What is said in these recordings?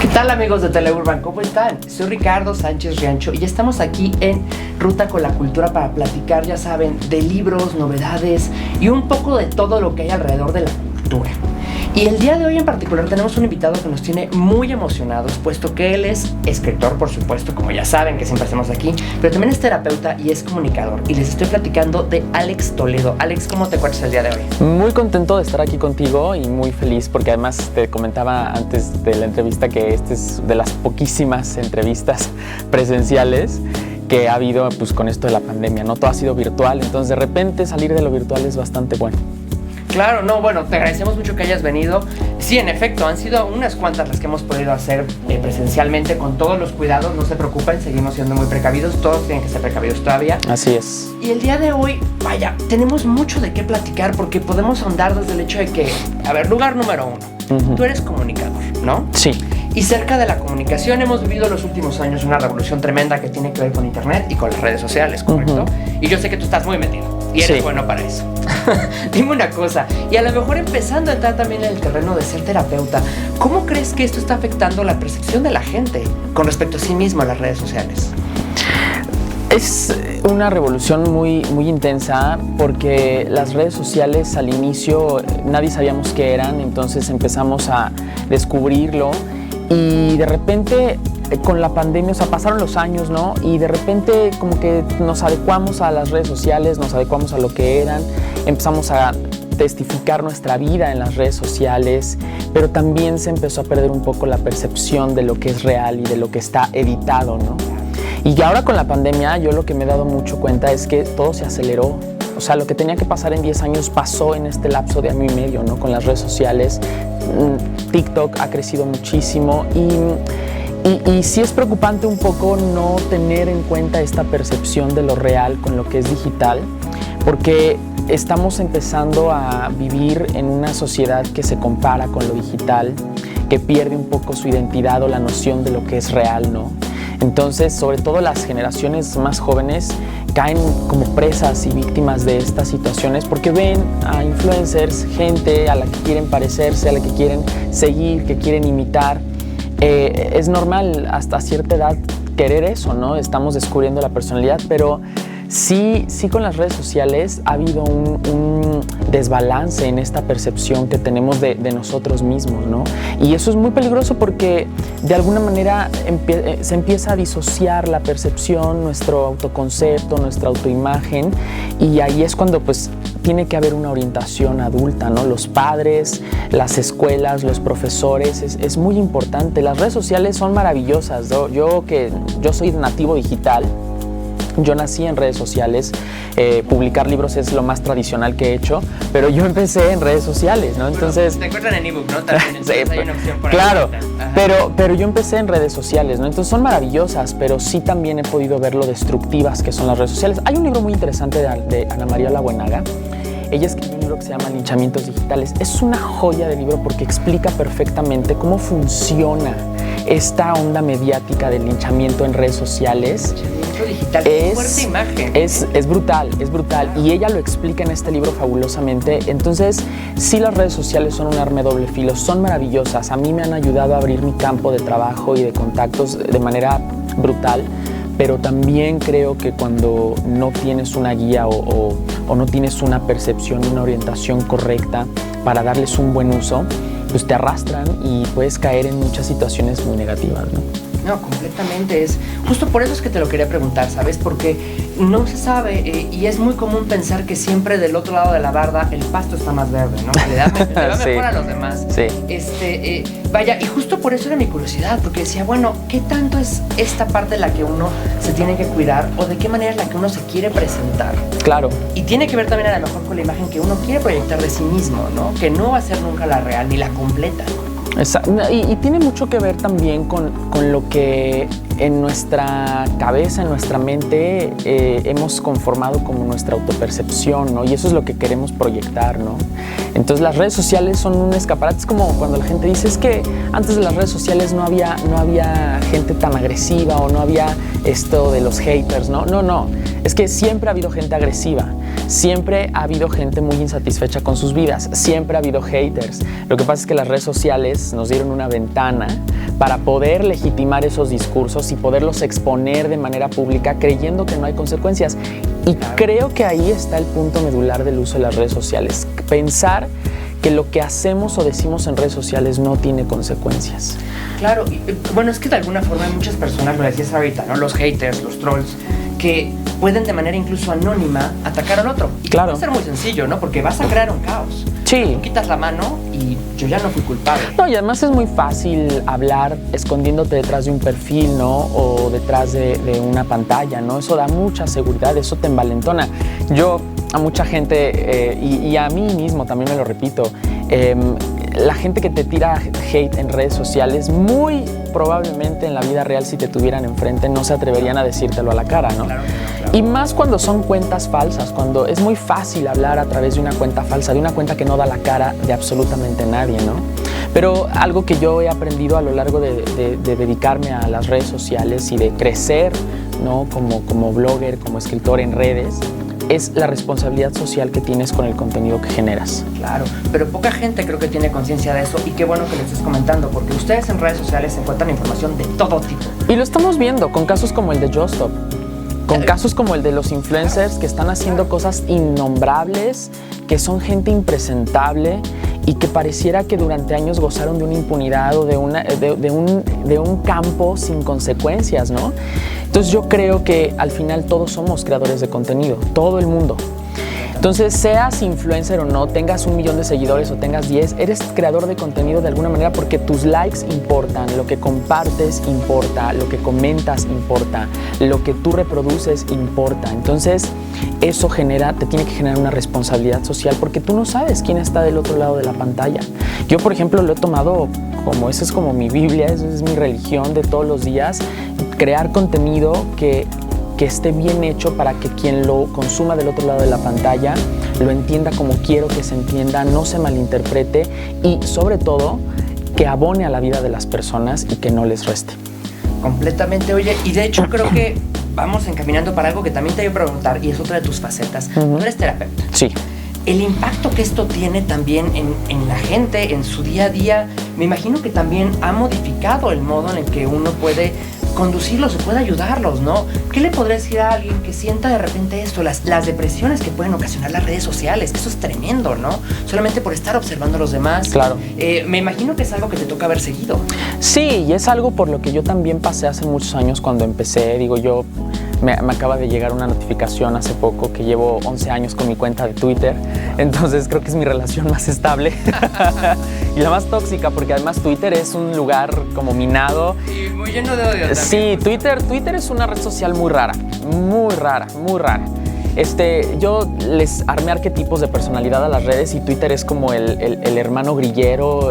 ¿Qué tal, amigos de Teleurban? ¿Cómo están? Soy Ricardo Sánchez Riancho y ya estamos aquí en Ruta con la Cultura para platicar, ya saben, de libros, novedades y un poco de todo lo que hay alrededor de la cultura. Y el día de hoy en particular tenemos un invitado que nos tiene muy emocionados, puesto que él es escritor, por supuesto, como ya saben que siempre hacemos aquí, pero también es terapeuta y es comunicador. Y les estoy platicando de Alex Toledo. Alex, ¿cómo te encuentras el día de hoy? Muy contento de estar aquí contigo y muy feliz porque además te comentaba antes de la entrevista que esta es de las poquísimas entrevistas presenciales que ha habido pues, con esto de la pandemia, ¿no? Todo ha sido virtual, entonces de repente salir de lo virtual es bastante bueno. Claro, no, bueno, te agradecemos mucho que hayas venido. Sí, en efecto, han sido unas cuantas las que hemos podido hacer presencialmente con todos los cuidados. No se preocupen, seguimos siendo muy precavidos. Todos tienen que ser precavidos todavía. Así es. Y el día de hoy, vaya, tenemos mucho de qué platicar porque podemos ahondar desde el hecho de que, a ver, lugar número uno, tú eres comunicador, ¿no? Sí. Y cerca de la comunicación hemos vivido los últimos años una revolución tremenda que tiene que ver con internet y con las redes sociales, ¿correcto? Y yo sé que tú estás muy metido y eres bueno para eso. Dime una cosa, y a lo mejor empezando a entrar también en el terreno de ser terapeuta, ¿cómo crees que esto está afectando la percepción de la gente con respecto a sí mismo a las redes sociales? Es una revolución muy intensa porque las redes sociales al inicio nadie sabíamos qué eran, entonces empezamos a descubrirlo y de repente con la pandemia, o sea, pasaron los años, ¿no? Y de repente como que nos adecuamos a las redes sociales, nos adecuamos a lo que eran, empezamos a testificar nuestra vida en las redes sociales, pero también se empezó a perder un poco la percepción de lo que es real y de lo que está editado, ¿no? Y ahora con la pandemia yo lo que me he dado mucho cuenta es que todo se aceleró. O sea, lo que tenía que pasar en 10 años pasó en este lapso de año y medio, ¿no? Con las redes sociales. TikTok ha crecido muchísimo y sí es preocupante un poco no tener en cuenta esta percepción de lo real con lo que es digital, porque estamos empezando a vivir en una sociedad que se compara con lo digital, que pierde un poco su identidad o la noción de lo que es real, ¿no? Entonces, sobre todo las generaciones más jóvenes caen como presas y víctimas de estas situaciones porque ven a influencers, gente a la que quieren parecerse, a la que quieren seguir, que quieren imitar. Es normal hasta cierta edad querer eso, ¿no? Estamos descubriendo la personalidad, pero sí con las redes sociales ha habido un desbalance en esta percepción que tenemos de nosotros mismos, ¿no? Y eso es muy peligroso porque de alguna manera se empieza a disociar la percepción, nuestro autoconcepto, nuestra autoimagen, y ahí es cuando pues tiene que haber una orientación adulta, ¿no? Los padres, las escuelas, los profesores, es muy importante. Las redes sociales son maravillosas, ¿no? Yo soy nativo digital. Yo nací en redes sociales, publicar libros es lo más tradicional que he hecho, pero yo empecé en redes sociales, ¿no? Entonces, te encuentran en ebook, ¿no? También, entonces hay una opción por claro, pero yo empecé en redes sociales, ¿no? Entonces son maravillosas, pero sí también he podido ver lo destructivas que son las redes sociales. Hay un libro muy interesante de Ana María Labuenaga. Ella escribió un libro que se llama Linchamientos Digitales. Es una joya de libro porque explica perfectamente cómo funciona esta onda mediática del linchamiento en redes sociales. Digital, fuerte imagen. Es brutal. Y ella lo explica en este libro fabulosamente. Entonces, sí, las redes sociales son un arma de doble filo, son maravillosas. A mí me han ayudado a abrir mi campo de trabajo y de contactos de manera brutal, pero también creo que cuando no tienes una guía o no tienes una percepción, una orientación correcta para darles un buen uso, pues te arrastran y puedes caer en muchas situaciones muy negativas, ¿no? No, completamente. Es justo por eso es que te lo quería preguntar, ¿sabes? Porque no se sabe y es muy común pensar que siempre del otro lado de la barda el pasto está más verde, ¿no? Le da mejor a los demás. Sí. Vaya, y justo por eso era mi curiosidad, porque decía, bueno, ¿qué tanto es esta parte de la que uno se tiene que cuidar o de qué manera es la que uno se quiere presentar? Claro. Y tiene que ver también a lo mejor con la imagen que uno quiere proyectar de sí mismo, ¿no? Que no va a ser nunca la real ni la completa. Y tiene mucho que ver también con lo que en nuestra cabeza, en nuestra mente hemos conformado como nuestra autopercepción, ¿no? Y eso es lo que queremos proyectar, ¿no? Entonces las redes sociales son un escaparate. Es como cuando la gente dice, es que antes de las redes sociales no había gente tan agresiva o no había esto de los haters, ¿no? No, es que siempre ha habido gente agresiva. Siempre ha habido gente muy insatisfecha con sus vidas, siempre ha habido haters. Lo que pasa es que las redes sociales nos dieron una ventana para poder legitimar esos discursos y poderlos exponer de manera pública creyendo que no hay consecuencias. Y creo que ahí está el punto medular del uso de las redes sociales. Pensar que lo que hacemos o decimos en redes sociales no tiene consecuencias. Claro, y, bueno, es que de alguna forma hay muchas personas, lo decías ahorita, ¿no? Los haters, los trolls, que pueden de manera incluso anónima atacar al otro. Y claro. Puede ser muy sencillo, ¿no? Porque vas a crear un caos. Sí. Tú quitas la mano y yo ya no fui culpable. No, y además es muy fácil hablar escondiéndote detrás de un perfil, ¿no? O detrás de una pantalla, ¿no? Eso da mucha seguridad, eso te envalentona. Yo a mucha gente, y a mí mismo también me lo repito, la gente que te tira hate en redes sociales, muy probablemente en la vida real, si te tuvieran enfrente, no se atreverían a decírtelo a la cara, ¿no? Claro, claro. Y más cuando son cuentas falsas, cuando es muy fácil hablar a través de una cuenta falsa, de una cuenta que no da la cara de absolutamente nadie, ¿no? Pero algo que yo he aprendido a lo largo de dedicarme a las redes sociales y de crecer, ¿no? Como blogger, como escritor en redes, es la responsabilidad social que tienes con el contenido que generas. Claro, pero poca gente creo que tiene conciencia de eso y qué bueno que lo estés comentando, porque ustedes en redes sociales encuentran información de todo tipo. Y lo estamos viendo con casos como el de Justop, con casos como el de los influencers que están haciendo cosas innombrables, que son gente impresentable y que pareciera que durante años gozaron de una impunidad o de un campo sin consecuencias, ¿no? Entonces yo creo que al final todos somos creadores de contenido, todo el mundo. Entonces, seas influencer o no, tengas 1 millón de seguidores o tengas 10, eres creador de contenido de alguna manera porque tus likes importan, lo que compartes importa, lo que comentas importa, lo que tú reproduces importa. Entonces, eso te tiene que generar una responsabilidad social porque tú no sabes quién está del otro lado de la pantalla. Yo, por ejemplo, lo he tomado como, esa es como mi Biblia, esa es mi religión de todos los días, crear contenido que esté bien hecho para que quien lo consuma del otro lado de la pantalla lo entienda como quiero que se entienda, no se malinterprete y sobre todo que abone a la vida de las personas y que no les reste. Completamente, oye, y de hecho creo que vamos encaminando para algo que también te voy a preguntar y es otra de tus facetas. Tú eres terapeuta. Sí. El impacto que esto tiene también en la gente, en su día a día, me imagino que también ha modificado el modo en el que uno puede conducirlos o puede ayudarlos, ¿no? ¿Qué le podría decir a alguien que sienta de repente esto, las depresiones que pueden ocasionar las redes sociales? Que eso es tremendo, ¿no? Solamente por estar observando a los demás. Claro. Me imagino que es algo que te toca haber seguido. Sí, y es algo por lo que yo también pasé hace muchos años cuando empecé. Digo, yo me acaba de llegar una notificación hace poco que llevo 11 años con mi cuenta de Twitter, entonces creo que es mi relación más estable y la más tóxica, porque además Twitter es un lugar como minado. Y muy lleno de odio también. Sí, Twitter es una red social muy rara, muy rara, muy rara. Yo les armé arquetipos de personalidad a las redes y Twitter es como el hermano grillero,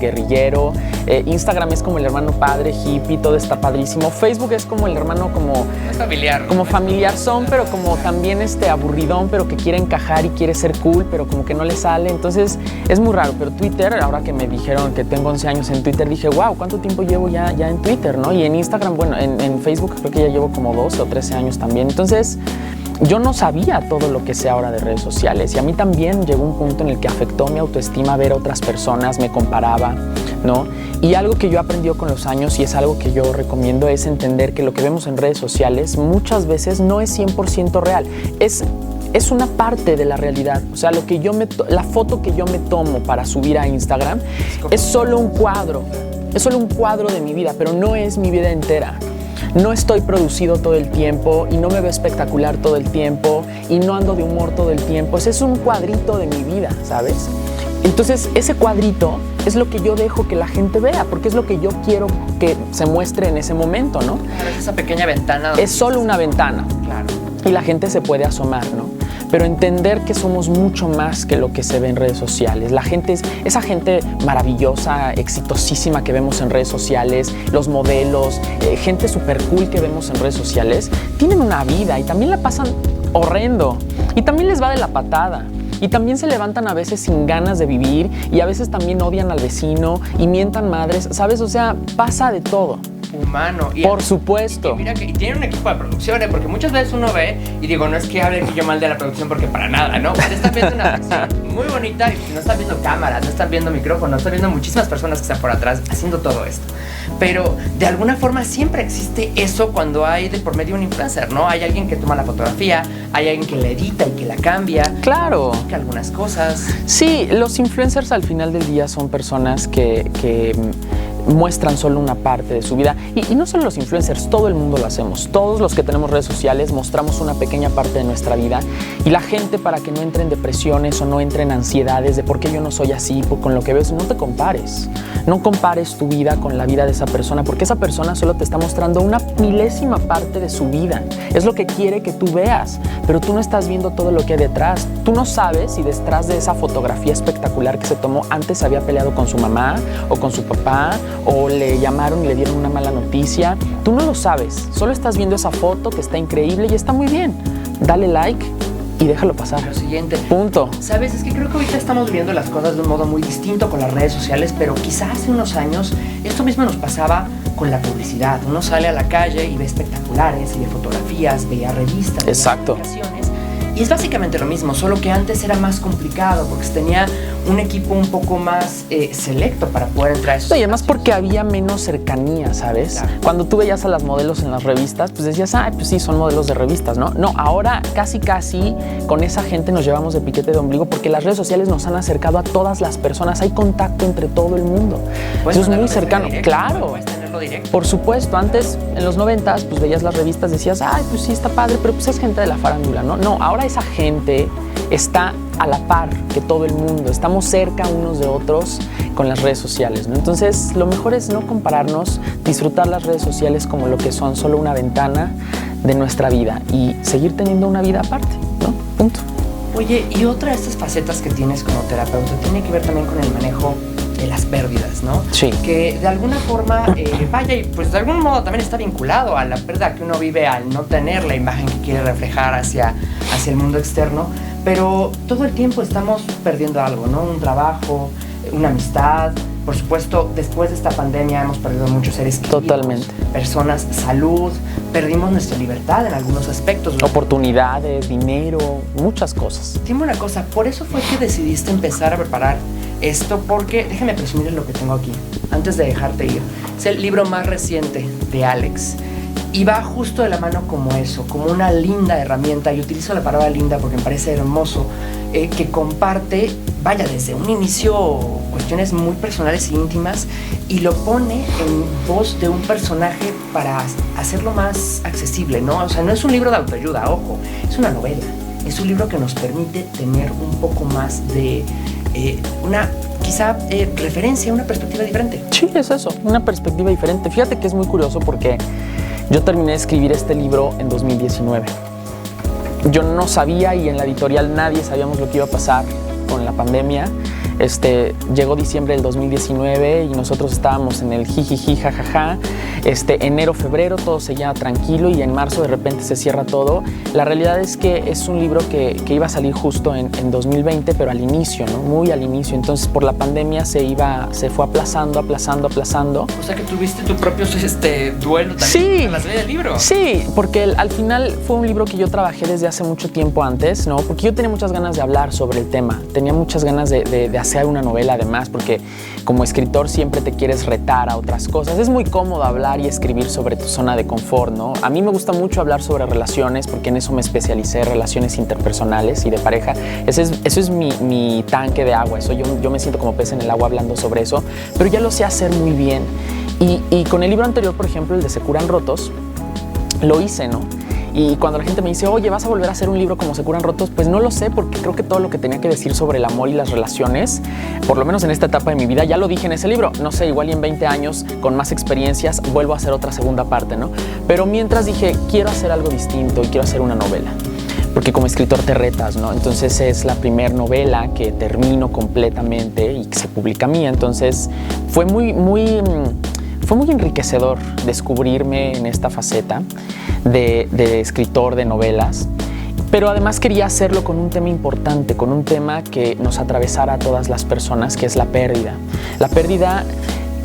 guerrillero. Instagram es como el hermano padre, hippie, todo está padrísimo. Facebook es como el hermano como familiar. Como familiar son, pero como también aburridón, pero que quiere encajar y quiere ser cool, pero como que no le sale. Entonces es muy raro. Pero Twitter, ahora que me dijeron que tengo 11 años en Twitter, dije, wow, ¿cuánto tiempo llevo ya en Twitter, no? Y en Instagram, bueno, en Facebook creo que ya llevo como 12 o 13 años también. Entonces, yo no sabía todo lo que sé ahora de redes sociales y a mí también llegó un punto en el que afectó mi autoestima ver otras personas, me comparaba, ¿no? Y algo que yo he aprendido con los años y es algo que yo recomiendo es entender que lo que vemos en redes sociales muchas veces no es 100% real, es una parte de la realidad. O sea, la foto que yo me tomo para subir a Instagram es solo un cuadro de mi vida, pero no es mi vida entera. No estoy producido todo el tiempo y no me veo espectacular todo el tiempo y no ando de humor todo el tiempo. Ese es un cuadrito de mi vida, ¿sabes? Entonces, ese cuadrito es lo que yo dejo que la gente vea, porque es lo que yo quiero que se muestre en ese momento, ¿no? Claro, es esa pequeña ventana. Es solo una ventana. Claro. Y la gente se puede asomar, ¿no? Pero entender que somos mucho más que lo que se ve en redes sociales. La gente esa gente maravillosa, exitosísima que vemos en redes sociales, los modelos, gente súper cool que vemos en redes sociales, tienen una vida y también la pasan horrendo y también les va de la patada. y también se levantan a veces sin ganas de vivir y a veces también odian al vecino y mientan madres, ¿sabes? O sea, pasa de todo. Humano. Por supuesto. Y mira que tiene un equipo de producción, porque muchas veces uno ve y digo, no es que hable yo mal de la producción porque para nada, ¿no? Ustedes están viendo una producción muy bonita y no están viendo cámaras, no están viendo micrófonos, están viendo muchísimas personas que están por atrás haciendo todo esto. Pero de alguna forma siempre existe eso cuando hay de por medio un influencer, ¿no? Hay alguien que toma la fotografía, hay alguien que la edita y que la cambia. Claro. Que algunas cosas. Sí, los influencers al final del día son personas que muestran solo una parte de su vida y no solo los influencers, todo el mundo lo hacemos. Todos los que tenemos redes sociales mostramos una pequeña parte de nuestra vida y la gente, para que no entre en depresiones o no entre en ansiedades de por qué yo no soy así, con lo que ves, no te compares. No compares tu vida con la vida de esa persona, porque esa persona solo te está mostrando una milésima parte de su vida. Es lo que quiere que tú veas, pero tú no estás viendo todo lo que hay detrás. Tú no sabes si detrás de esa fotografía espectacular que se tomó antes se había peleado con su mamá o con su papá, o le llamaron y le dieron una mala noticia. Tú no lo sabes, solo estás viendo esa foto que está increíble y está muy bien. Dale like y déjalo pasar. Lo siguiente. Punto. Sabes, es que creo que ahorita estamos viendo las cosas de un modo muy distinto con las redes sociales, pero quizás hace unos años esto mismo nos pasaba con la publicidad. Uno sale a la calle y ve espectaculares, y ve fotografías, veía revistas, exacto, veía publicaciones. Y es básicamente lo mismo, solo que antes era más complicado porque se tenía un equipo un poco más selecto para poder entrar a esos y además porque había menos cercanía, ¿sabes? Claro. Cuando tú veías a las modelos en las revistas, pues decías, pues sí, son modelos de revistas, ¿no? No, ahora casi con esa gente nos llevamos de piquete de ombligo porque las redes sociales nos han acercado a todas las personas, hay contacto entre todo el mundo. Eso es muy cercano, directo, claro. Por supuesto, antes en los 90s pues veías las revistas, decías, pues sí, está padre, pero pues es gente de la farándula, ¿no? No, ahora esa gente está a la par que todo el mundo, estamos cerca unos de otros con las redes sociales, ¿no? Entonces lo mejor es no compararnos, disfrutar las redes sociales como lo que son, solo una ventana de nuestra vida y seguir teniendo una vida aparte, ¿no? Punto. Oye, y otra de estas facetas que tienes como terapeuta tiene que ver también con el manejo de las pérdidas, ¿no? Sí. Que de alguna forma, vaya, y pues de algún modo también está vinculado a la pérdida que uno vive al no tener la imagen que quiere reflejar hacia el mundo externo, pero todo el tiempo estamos perdiendo algo, ¿no? Un trabajo, una amistad. Por supuesto, después de esta pandemia hemos perdido muchos seres queridos. Totalmente. Personas, salud, perdimos nuestra libertad en algunos aspectos. Oportunidades, dinero, muchas cosas. Dime una cosa, por eso fue que decidiste empezar a preparar esto, porque déjame presumir lo que tengo aquí, antes de dejarte ir. Es el libro más reciente de Alex. Y va justo de la mano como eso, como una linda herramienta, y utilizo la palabra linda porque me parece hermoso, que comparte, vaya, desde un inicio, cuestiones muy personales e íntimas, y lo pone en voz de un personaje para hacerlo más accesible, ¿no? O sea, no es un libro de autoayuda, ojo, es una novela, es un libro que nos permite tener un poco más de una, quizá, referencia, una perspectiva diferente. Sí, es eso, una perspectiva diferente. Fíjate que es muy curioso porque yo terminé de escribir este libro en 2019. Yo no sabía, y en la editorial nadie sabíamos lo que iba a pasar con la pandemia. Llegó diciembre del 2019 y nosotros estábamos en el jijiji, jajaja. Enero, febrero todo seguía tranquilo y en marzo de repente se cierra todo. La realidad es que es un libro que iba a salir justo en 2020, pero al inicio, ¿no? Muy al inicio. Entonces por la pandemia se fue aplazando. O sea que tuviste tu propio duelo también, sí, con la salida del libro. Sí, porque al final fue un libro que yo trabajé desde hace mucho tiempo antes, ¿no? Porque yo tenía muchas ganas de hablar sobre el tema, tenía muchas ganas de hacer una novela además, porque como escritor siempre te quieres retar a otras cosas. Es muy cómodo hablar y escribir sobre tu zona de confort, ¿no? A mí me gusta mucho hablar sobre relaciones porque en eso me especialicé, relaciones interpersonales y de pareja. Eso es mi tanque de agua, eso yo me siento como pez en el agua hablando sobre eso, pero ya lo sé hacer muy bien. Y con el libro anterior, por ejemplo, el de Se curan rotos, lo hice, ¿no? Y cuando la gente me dice, oye, ¿vas a volver a hacer un libro como Se curan rotos? Pues no lo sé, porque creo que todo lo que tenía que decir sobre el amor y las relaciones, por lo menos en esta etapa de mi vida, ya lo dije en ese libro. No sé, igual y en 20 años, con más experiencias, vuelvo a hacer otra segunda parte, ¿no? Pero mientras dije, quiero hacer algo distinto y quiero hacer una novela. Porque como escritor te retas, ¿no? Entonces es la primera novela que termino completamente y que se publica mía. Entonces fue muy enriquecedor descubrirme en esta faceta de escritor de novelas, Pero además quería hacerlo con un tema importante, con un tema que nos atravesara a todas las personas, que es la pérdida. La pérdida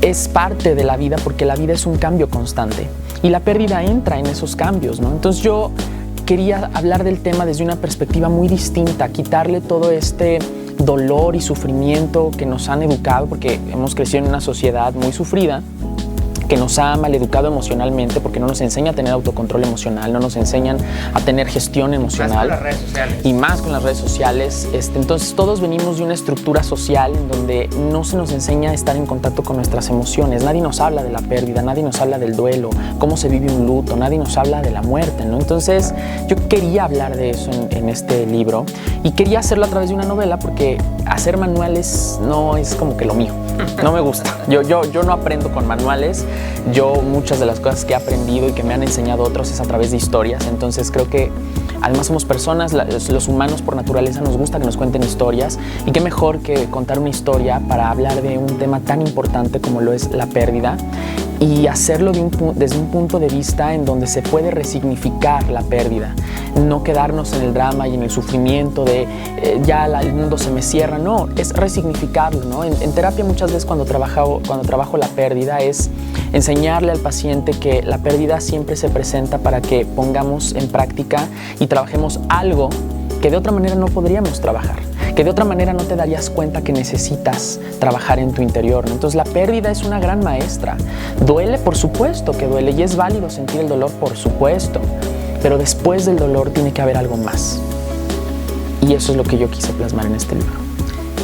es parte de la vida porque la vida es un cambio constante y la pérdida entra en esos cambios, ¿no? Entonces yo quería hablar del tema desde una perspectiva muy distinta, quitarle todo este dolor y sufrimiento que nos han educado, porque hemos crecido en una sociedad muy sufrida, que nos ha maleducado emocionalmente porque no nos enseña a tener autocontrol emocional, no nos enseñan a tener gestión emocional. Más con las redes sociales. Y más con las redes sociales. Entonces todos venimos de una estructura social en donde no se nos enseña a estar en contacto con nuestras emociones. Nadie nos habla de la pérdida, nadie nos habla del duelo, cómo se vive un luto, nadie nos habla de la muerte, ¿no? Entonces yo quería hablar de eso en este libro y quería hacerlo a través de una novela porque hacer manuales no es como que lo mío. No me gusta. Yo no aprendo con manuales. Yo muchas de las cosas que he aprendido y que me han enseñado otros es a través de historias. Entonces creo que además somos personas, los humanos por naturaleza nos gusta que nos cuenten historias. Y qué mejor que contar una historia para hablar de un tema tan importante como lo es la pérdida y hacerlo desde un punto de vista en donde se puede resignificar la pérdida. No quedarnos en el drama y en el sufrimiento de ya el mundo se me cierra. No, es resignificarlo, ¿no? En terapia muchas veces cuando trabajo la pérdida es enseñarle al paciente que la pérdida siempre se presenta para que pongamos en práctica y trabajemos algo que de otra manera no podríamos trabajar, que de otra manera no te darías cuenta que necesitas trabajar en tu interior, ¿no? Entonces la pérdida es una gran maestra. Duele, por supuesto que duele, y es válido sentir el dolor, por supuesto, pero después del dolor tiene que haber algo más. Y eso es lo que yo quise plasmar en este libro.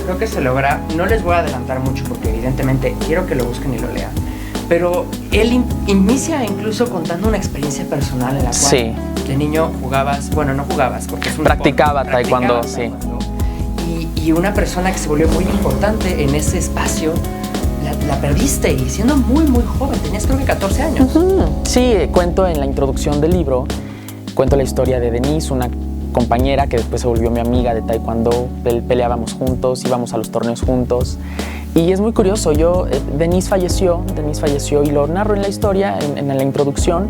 Creo que se logra. No les voy a adelantar mucho porque evidentemente quiero que lo busquen y lo lean. Pero él inicia incluso contando una experiencia personal en la cual sí. De niño jugabas, bueno, no jugabas porque es un practicaba taekwondo, sí. Y una persona que se volvió muy importante en ese espacio la perdiste y siendo muy joven, tenías creo que 14 años. Sí, cuento en la introducción del libro, cuento la historia de Denise, una compañera que después se volvió mi amiga de taekwondo, peleábamos juntos, íbamos a los torneos juntos. Y es muy curioso, Denise falleció y lo narro en la historia, en la introducción.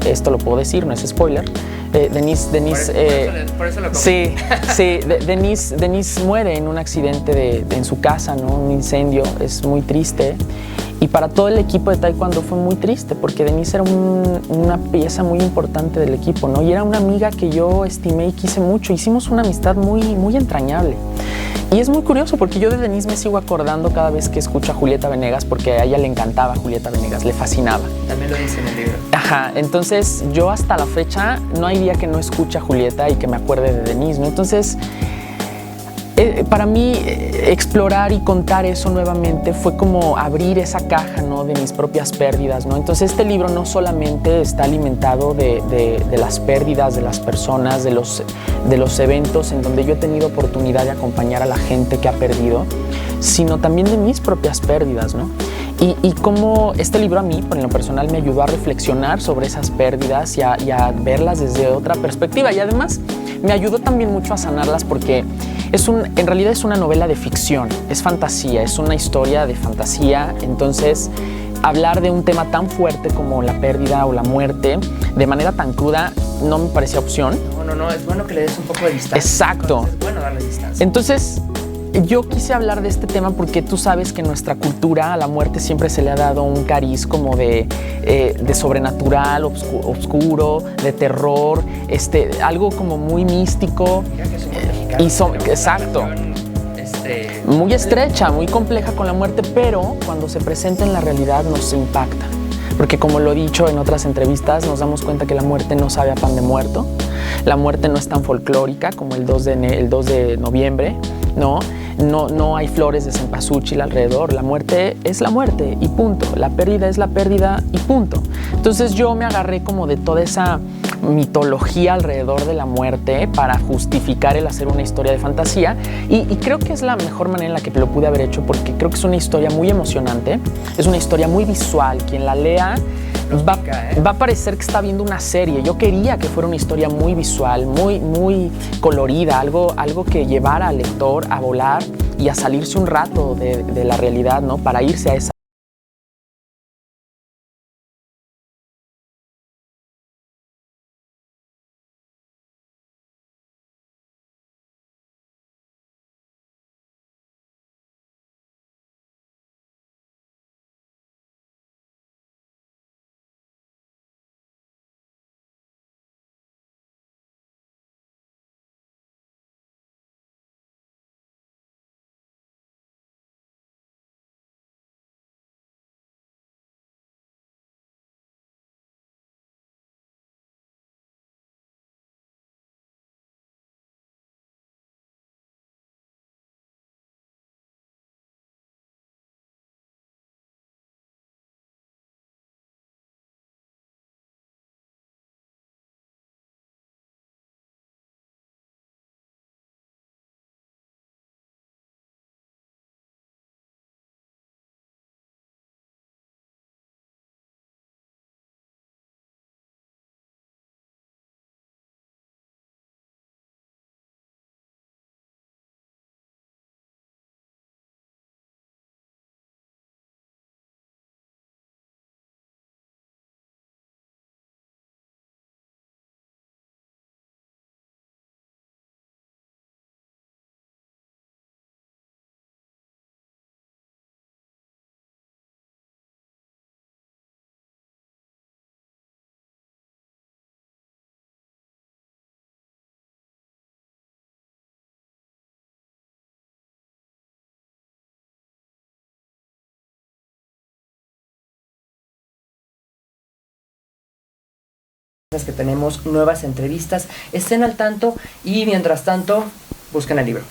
Esto lo puedo decir, no es spoiler. Denise por eso lo comenté. Sí, Denise muere en un accidente en su casa, ¿no? Un incendio, es muy triste. Y para todo el equipo de taekwondo fue muy triste porque Denise era una pieza muy importante del equipo, ¿no? Y era una amiga que yo estimé y quise mucho. Hicimos una amistad muy entrañable. Y es muy curioso porque yo de Denise me sigo acordando cada vez que escucho a Julieta Venegas porque a ella le encantaba Julieta Venegas, le fascinaba. También lo dice en el libro. Ajá, entonces yo hasta la fecha no hay día que no escuche a Julieta y que me acuerde de Denise, ¿no? Entonces para mí explorar y contar eso nuevamente fue como abrir esa caja, ¿no? De mis propias pérdidas, ¿no? Entonces este libro no solamente está alimentado de las pérdidas de las personas, de los eventos en donde yo he tenido oportunidad de acompañar a la gente que ha perdido, sino también de mis propias pérdidas, ¿no? Y cómo este libro a mí, por lo personal, me ayudó a reflexionar sobre esas pérdidas y a verlas desde otra perspectiva. Y además me ayudó también mucho a sanarlas porque en realidad es una novela de ficción, es fantasía, es una historia de fantasía. Entonces, hablar de un tema tan fuerte como la pérdida o la muerte de manera tan cruda no me parecía opción. No, es bueno que le des un poco de distancia. Exacto. Es bueno darle distancia. Entonces, yo quise hablar de este tema porque tú sabes que en nuestra cultura a la muerte siempre se le ha dado un cariz como de sobrenatural, oscuro, de terror, algo como muy místico. Mira que somos mexicanos. Exacto. Muy estrecha, muy compleja con la muerte, pero cuando se presenta en la realidad nos impacta. Porque como lo he dicho en otras entrevistas, nos damos cuenta que la muerte no sabe a pan de muerto. La muerte no es tan folclórica como el 2 de noviembre, ¿no? No hay flores de cempasúchil alrededor. La muerte es la muerte y punto. La pérdida es la pérdida y punto. Entonces yo me agarré como de toda esa mitología alrededor de la muerte para justificar el hacer una historia de fantasía y creo que es la mejor manera en la que lo pude haber hecho porque creo que es una historia muy emocionante, es una historia muy visual. Quien la lea va a parecer que está viendo una serie. Yo quería que fuera una historia muy visual, muy colorida, algo que llevara al lector a volar y a salirse un rato de la realidad, ¿no? Para irse a esa que tenemos nuevas entrevistas. Estén al tanto y mientras tanto, busquen el libro.